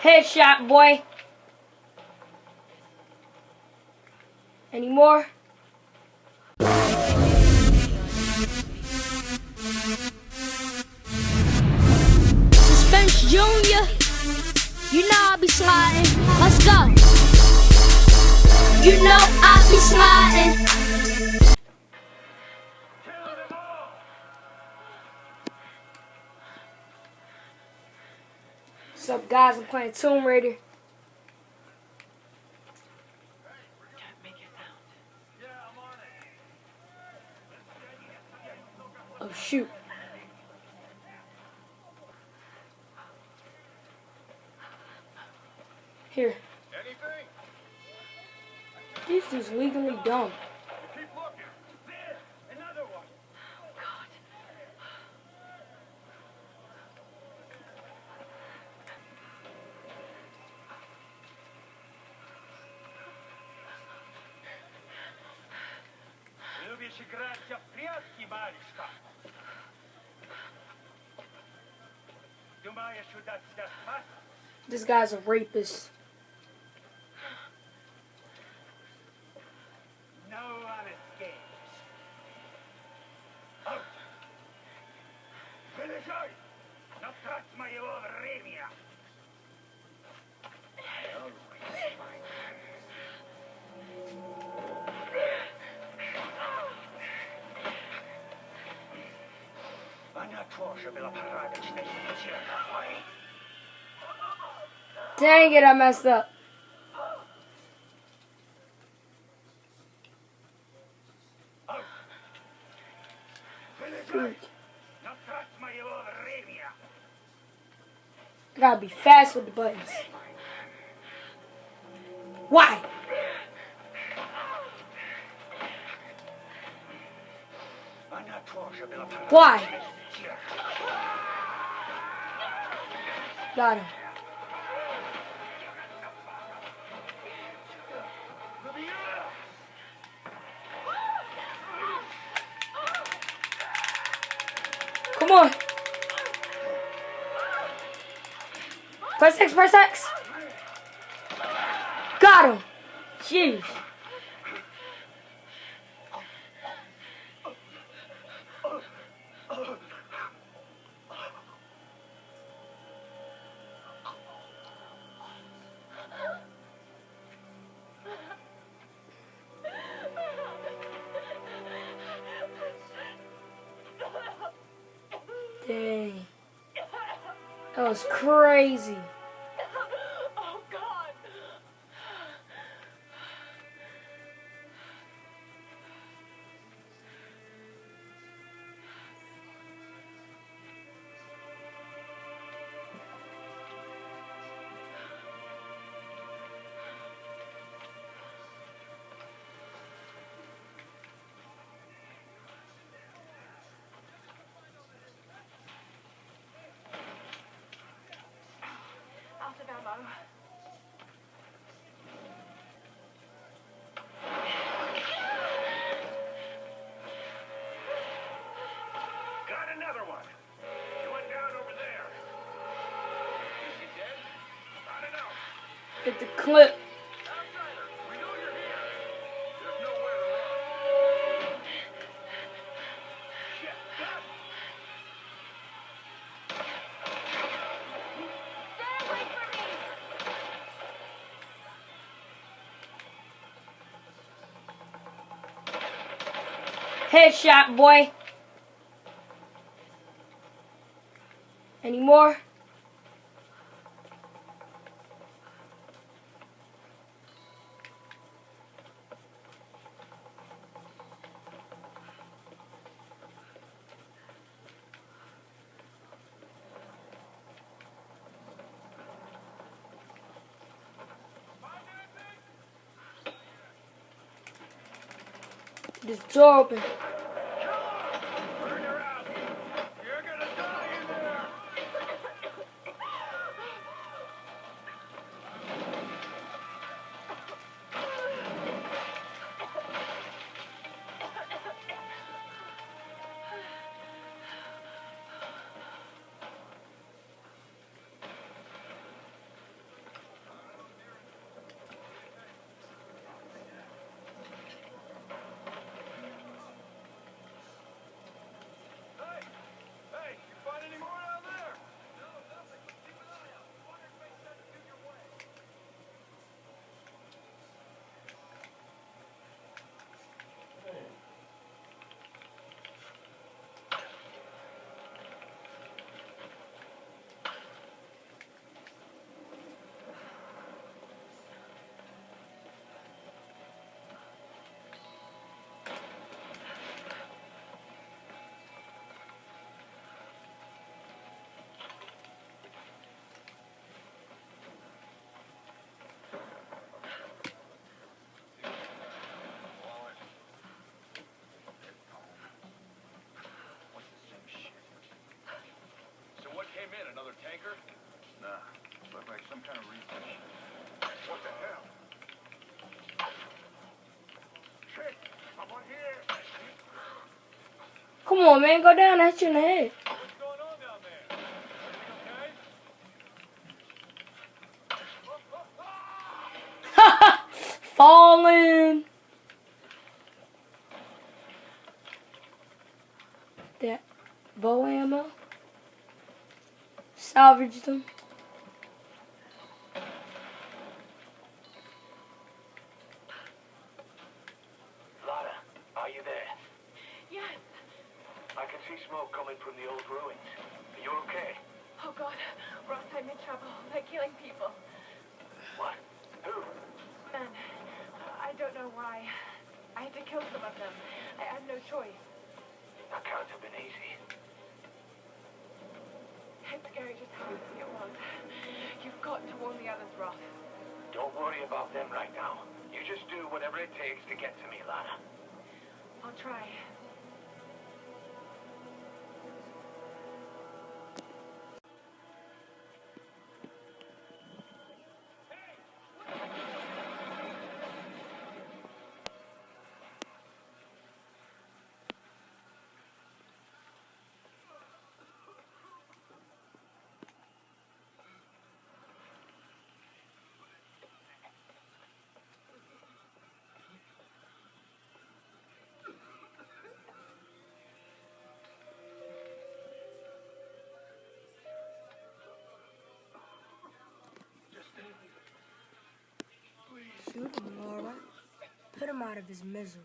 Headshot, boy. Any more? Suspense Junior. You know I be sliding. Let's go. You know I be sliding. What's up, guys? I'm playing Tomb Raider. Oh shoot. Here. Anything? This is legally dumb. Keep looking. There! Another one! Oh, God. Любишь играть в прятки, малышка? Думаешь, удастся спасти? This guy's a rapist. No one escapes. Out! Вылезай! Но трать моего времени! Она тоже была порядочной стервой. Dang it, I messed up. Freak. I gotta be fast with the buttons. Why? Why? Got him. Come on. Press X, press X. Got him. Jeez. Dang. That was crazy. Oh, God. Out of ammo. Got another one. He went down over there. Is he dead? I don't know. Hit the clip. Outsider, we know you're here. There's nowhere to run. Shit, God. Stay away from me! Headshot, boy. Any more? This door open. Burn her out. You're gonna die in there. Come on, man. Go down. Hit you in the head. What's going on down there? Everything okay? Falling. That bow ammo. Salvage them. Lara, are you there? Yes. I can see smoke coming from the old ruins. Are you okay? Oh God. Ross, I'm in trouble. They're killing people. What? Who? Men. I don't know why. I had to kill some of them. I had no choice. That can't have been easy. It's scary just how easy it was. You've got to warn the others, Ross. Don't worry about them right now. You just do whatever it takes to get to me, Lara. I'll try. Shoot him, Laura. Put him out of his misery.